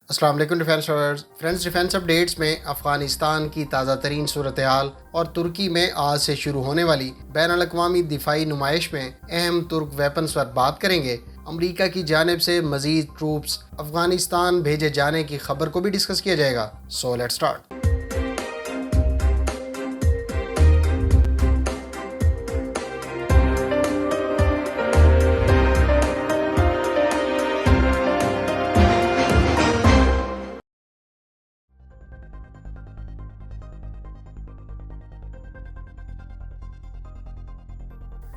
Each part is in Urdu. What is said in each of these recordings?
السلام علیکم defence lovers friends, defence updates میں افغانستان کی تازہ ترین صورتحال اور ترکی میں آج سے شروع ہونے والی بین الاقوامی دفاعی نمائش میں اہم ترک ویپنز پر بات کریں گے۔ امریکہ کی جانب سے مزید ٹروپس افغانستان بھیجے جانے کی خبر کو بھی ڈسکس کیا جائے گا۔ So let's start.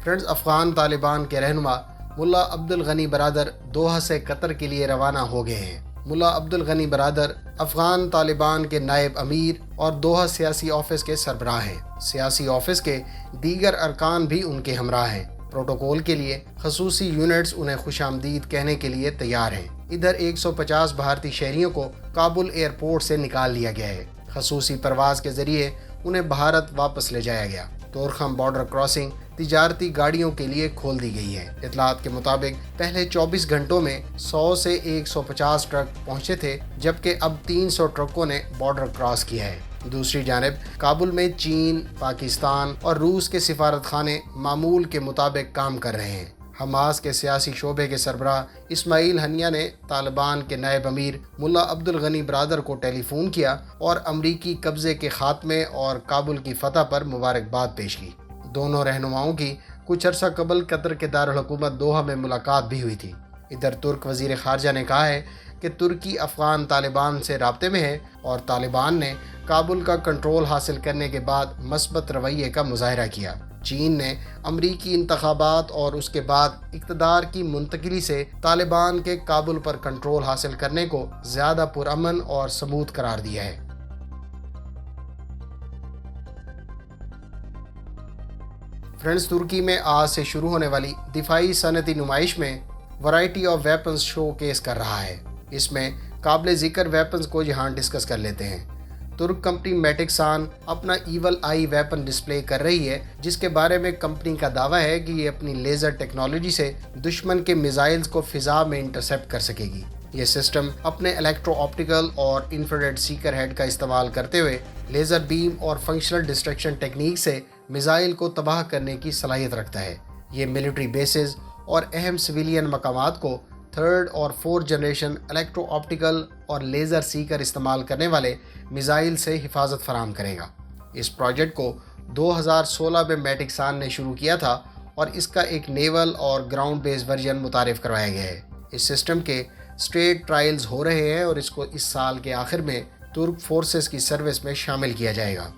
Friends, Afghan Taliban کے رہنما ملا عبدالغنی برادر دوحہ سے قطر کے لیے روانہ ہو گئے ہیں۔ ملا عبدالغنی برادر افغان طالبان کے نائب امیر اور دوحہ سیاسی آفس کے سربراہ ہیں۔ سیاسی آفس کے دیگر ارکان بھی ان کے ہمراہ ہیں۔ پروٹوکول کے لیے خصوصی یونٹس انہیں خوش آمدید کہنے کے لیے تیار ہیں۔ ادھر 150 بھارتی شہریوں کو کابل ایئرپورٹ سے نکال لیا گیا ہے۔ خصوصی پرواز کے ذریعے انہیں بھارت واپس لے جایا گیا۔ تورخم بارڈر کراسنگ تجارتی گاڑیوں کے لیے کھول دی گئی ہے۔ اطلاعات کے مطابق پہلے 24 گھنٹوں میں 100 سے 150 ٹرک پہنچے تھے، جبکہ اب 300 ٹرکوں نے بارڈر کراس کیا ہے۔ دوسری جانب کابل میں چین، پاکستان اور روس کے سفارت خانے معمول کے مطابق کام کر رہے ہیں۔ حماس کے سیاسی شعبے کے سربراہ اسماعیل ہنیہ نے طالبان کے نائب امیر ملا عبدالغنی برادر کو ٹیلی فون کیا اور امریکی قبضے کے خاتمے اور کابل کی فتح پر مبارکباد پیش کی۔ دونوں رہنماؤں کی کچھ عرصہ قبل قطر کے دارالحکومت دوحہ میں ملاقات بھی ہوئی تھی۔ ادھر ترک وزیر خارجہ نے کہا ہے کہ ترکی افغان طالبان سے رابطے میں ہے اور طالبان نے کابل کا کنٹرول حاصل کرنے کے بعد مثبت رویے کا مظاہرہ کیا۔ چین نے امریکی انتخابات اور اس کے بعد اقتدار کی منتقلی سے طالبان کے کابل پر کنٹرول حاصل کرنے کو زیادہ پرامن اور سموتھ قرار دیا ہے۔ فرینڈز، ترکی میں آج سے شروع ہونے والی دفاعی صنعتی نمائش میں variety of weapons show case کر رہا ہے۔ اس میں قابل ذکر ویپنز کو یہاں ڈسکس کر لیتے ہیں۔ ترک کمپنی میٹکسان اپنا ایول آئی ویپن ڈسپلے کر رہی ہے، جس کے بارے میں کمپنی کا دعویٰ ہے کہ یہ اپنی لیزر ٹیکنالوجی سے دشمن کے میزائلز کو فضا میں انٹرسیپٹ کر سکے گی۔ یہ سسٹم اپنے الیکٹرو آپٹیکل اور انفرارڈ سیکر ہیڈ کا استعمال کرتے ہوئے لیزر بیم اور فنکشنل ڈسٹرکشن ٹیکنیک سے میزائل کو تباہ کرنے کی صلاحیت رکھتا ہے۔ یہ ملٹری بیسز اور اہم سویلین مقامات کو 3rd اور 4th جنریشن الیکٹرو آپٹیکل اور لیزر سیکر استعمال کرنے والے میزائل سے حفاظت فراہم کرے گا۔ اس پروجیکٹ کو 2016 میں میٹکسان نے شروع کیا تھا اور اس کا ایک نیول اور گراؤنڈ بیس ورژن متعارف کروایا گیا ہے۔ اس سسٹم کے اسٹیٹ ٹرائلز ہو رہے ہیں اور اس کو اس سال کے آخر میں ترک فورسز کی سروس میں شامل کیا جائے گا۔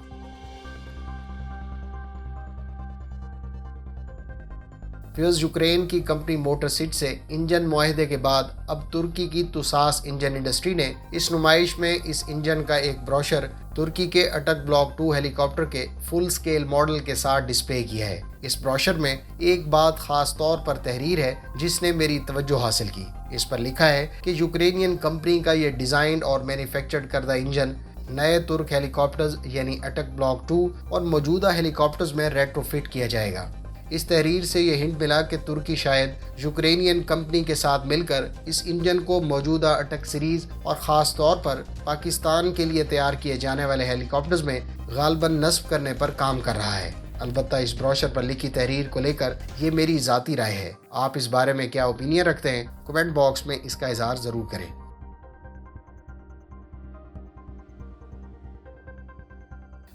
یوکرین کی کمپنی موٹر سٹ سے انجن معاہدے کے بعد اب ترکی کی توساس انجن انڈسٹری نے اس نمائش میں اس انجن کا ایک بروشر ترکی کے اٹک بلاک 2 ہیلی کاپٹر کے فل سکیل ماڈل کے ساتھ ڈسپلے کیا ہے۔ اس بروشر میں ایک بات خاص طور پر تحریر ہے جس نے میری توجہ حاصل کی۔ اس پر لکھا ہے کہ یوکرینین کمپنی کا یہ ڈیزائنڈ اور مینوفیکچرڈ کردہ انجن نئے ترک ہیلی کاپٹرز یعنی اٹک بلاک 2 اور موجودہ ہیلی کاپٹرز میں ریٹرو فٹ کیا جائے گا۔ اس تحریر سے یہ ہنٹ ملا کہ ترکی شاید یوکرینین کمپنی کے ساتھ مل کر اس انجن کو موجودہ اٹک سیریز اور خاص طور پر پاکستان کے لیے تیار کیے جانے والے ہیلی کاپٹرز میں غالباً نصب کرنے پر کام کر رہا ہے۔ البتہ اس بروشر پر لکھی تحریر کو لے کر یہ میری ذاتی رائے ہے۔ آپ اس بارے میں کیا اوپینین رکھتے ہیں؟ کمنٹ باکس میں اس کا اظہار ضرور کریں۔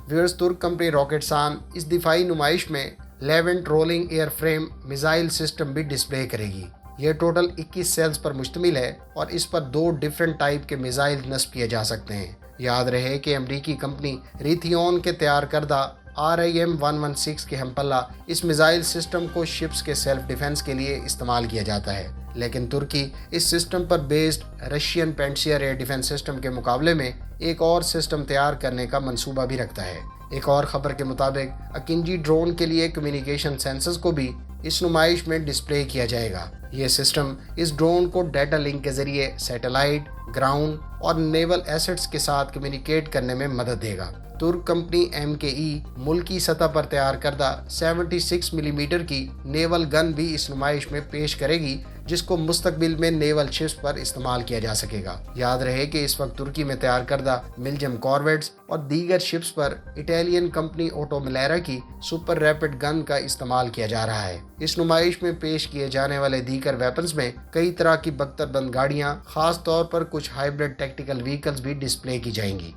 ویورز، ترک کمپنی راکٹسان اس دفاعی نمائش میں لیونٹ rolling airframe missile system بھی ڈسپلے کرے گی۔ یہ ٹوٹل 21 سیلز پر مشتمل ہے اور اس پر 2 ڈیفرنٹ ٹائپ کے میزائل نصب کیے جا سکتے ہیں۔ یاد رہے کہ امریکی کمپنی ریتھیون کے تیار کردہ RIM-116 کے ہم پلہ اس میزائل سسٹم کو شپس کے سیلف ڈیفنس کے لیے استعمال کیا جاتا ہے، لیکن ترکی اس سسٹم پر based Russian Pantsir air defence system کے مقابلے میں ایک اور سسٹم تیار کرنے کا منصوبہ بھی رکھتا ہے۔ ایک اور خبر کے مطابق اکنجی ڈرون کے لیے کمیونیکیشن سینسرز کو بھی اس نمائش میں ڈسپلے کیا جائے گا۔ یہ سسٹم اس ڈرون کو ڈیٹا لنک کے ذریعے سیٹلائٹ، گراؤنڈ اور نیول ایسٹس کے ساتھ کمیونیکیٹ کرنے میں مدد دے گا۔ ترک کمپنی MKE ملکی سطح پر تیار کردہ 76 ملی میٹر کی نیول گن بھی اس نمائش میں پیش کرے گی، جس کو مستقبل میں نیول شپس پر استعمال کیا جا سکے گا۔ یاد رہے کہ اس وقت ترکی میں تیار کردہ ملجم کارویٹس اور دیگر شپس پر اٹالین کمپنی اوٹو ملیرا کی سپر ریپڈ گن کا استعمال کیا جا رہا ہے۔ اس نمائش میں پیش کیے جانے والے دیگر ویپنز میں کئی طرح کی بختر بند گاڑیاں، خاص طور پر کچھ ہائبرڈ ٹیکٹیکل وہیکلز بھی ڈسپلے کی جائیں گی۔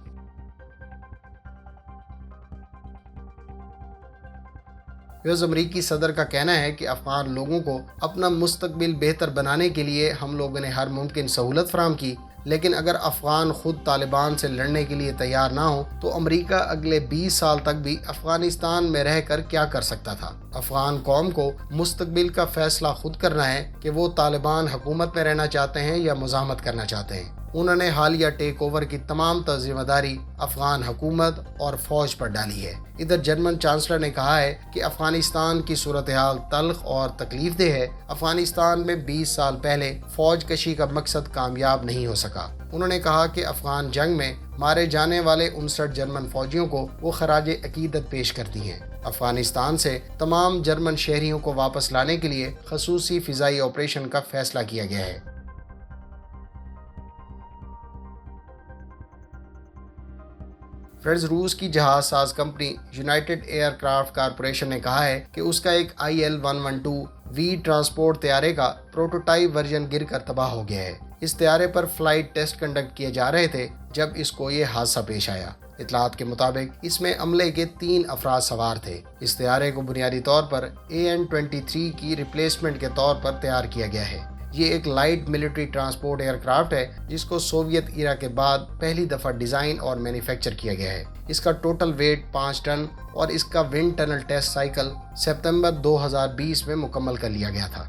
امریکی صدر کا کہنا ہے کہ افغان لوگوں کو اپنا مستقبل بہتر بنانے کے لیے ہم لوگوں نے ہر ممکن سہولت فراہم کی، لیکن اگر افغان خود طالبان سے لڑنے کے لیے تیار نہ ہو تو امریکہ اگلے 20 سال تک بھی افغانستان میں رہ کر کیا کر سکتا تھا۔ افغان قوم کو مستقبل کا فیصلہ خود کرنا ہے کہ وہ طالبان حکومت میں رہنا چاہتے ہیں یا مزاحمت کرنا چاہتے ہیں۔ انہوں نے حالیہ ٹیک اوور کی تمام ذمہ داری افغان حکومت اور فوج پر ڈالی ہے۔ ادھر جرمن چانسلر نے کہا ہے کہ افغانستان کی صورتحال تلخ اور تکلیف دہ ہے۔ افغانستان میں 20 سال پہلے فوج کشی کا مقصد کامیاب نہیں ہو سکا۔ انہوں نے کہا کہ افغان جنگ میں مارے جانے والے 59 جرمن فوجیوں کو وہ خراج عقیدت پیش کرتی ہیں۔ افغانستان سے تمام جرمن شہریوں کو واپس لانے کے لیے خصوصی فضائی آپریشن کا فیصلہ کیا گیا ہے۔ روس کی جہاز ساز company United Aircraft Corporation نے کہا ہے کہ اس کا ایک IL-112V ٹرانسپورٹ طیارے کا پروٹوٹائپ ورژن گر کر تباہ ہو گیا ہے۔ اس طیارے پر فلائٹ ٹیسٹ کنڈکٹ کیے جا رہے تھے جب اس کو یہ حادثہ پیش آیا۔ اطلاعات کے مطابق اس میں عملے کے 3 افراد سوار تھے۔ اس طیارے کو بنیادی طور پر AN-23 کی ریپلیسمنٹ کے طور پر تیار کیا گیا ہے۔ یہ ایک light military transport aircraft ہے جس کو سوویت ایرا کے بعد پہلی دفعہ ڈیزائن اور مینوفیکچر کیا گیا ہے۔ اس کا ٹوٹل ویٹ 5 ٹن اور اس کا ونڈ ٹنل ٹیسٹ سائیکل ستمبر 2020 میں مکمل کر لیا گیا تھا۔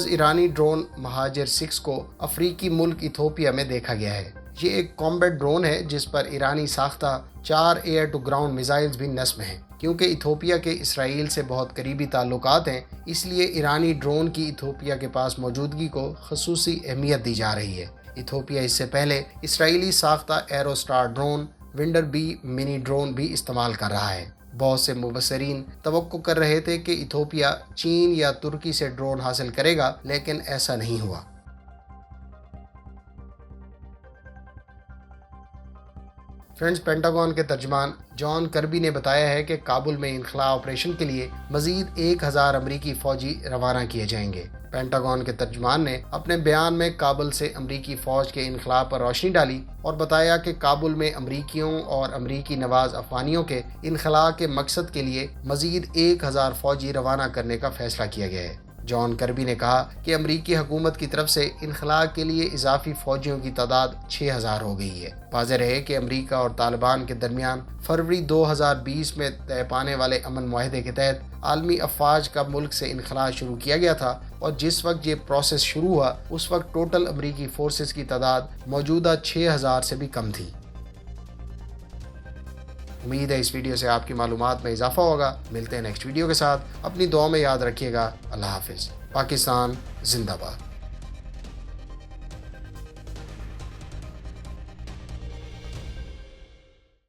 ایرانی ڈرون مہاجر 6 کو افریقی ملک ایتھوپیا میں دیکھا گیا ہے۔ یہ ایک کامبیٹ ڈرون ہے جس پر ایرانی ساختہ 4 ایئر ٹو گراؤنڈ میزائلز بھی نصب ہیں۔ کیونکہ ایتھوپیا کے اسرائیل سے بہت قریبی تعلقات ہیں، اس لیے ایرانی ڈرون کی ایتھوپیا کے پاس موجودگی کو خصوصی اہمیت دی جا رہی ہے۔ ایتھوپیا اس سے پہلے اسرائیلی ساختہ Aerostar drone Wander B mini drone بھی استعمال کر رہا ہے۔ بہت سے مبصرین توقع کر رہے تھے کہ ایتھوپیا چین یا ترکی سے ڈرون حاصل کرے گا، لیکن ایسا نہیں ہوا۔ پینٹاگون کے ترجمان جان کربی نے بتایا ہے کہ کابل میں انخلاء آپریشن کے لیے مزید 1000 امریکی فوجی روانہ کیے جائیں گے۔ پینٹاگون کے ترجمان نے اپنے بیان میں کابل سے امریکی فوج کے انخلاء پر روشنی ڈالی اور بتایا کہ کابل میں امریکیوں اور امریکی نواز افغانیوں کے انخلاء کے مقصد کے لیے مزید 1000 فوجی روانہ کرنے کا فیصلہ کیا گیا ہے۔ جان کربی نے کہا کہ امریکی حکومت کی طرف سے انخلاء کے لیے اضافی فوجیوں کی تعداد 6000 ہو گئی ہے۔ واضح رہے کہ امریکہ اور طالبان کے درمیان فروری 2020 میں طے پانے والے امن معاہدے کے تحت عالمی افواج کا ملک سے انخلاء شروع کیا گیا تھا، اور جس وقت یہ پروسیس شروع ہوا اس وقت ٹوٹل امریکی فورسز کی تعداد موجودہ 6000 سے بھی کم تھی۔ امید ہے اس ویڈیو سے آپ کی معلومات میں اضافہ ہوگا۔ ملتے ہیں نیکسٹ ویڈیو کے ساتھ۔ اپنی دعا میں یاد رکھیے گا۔ اللہ حافظ۔ پاکستان زندہ باد۔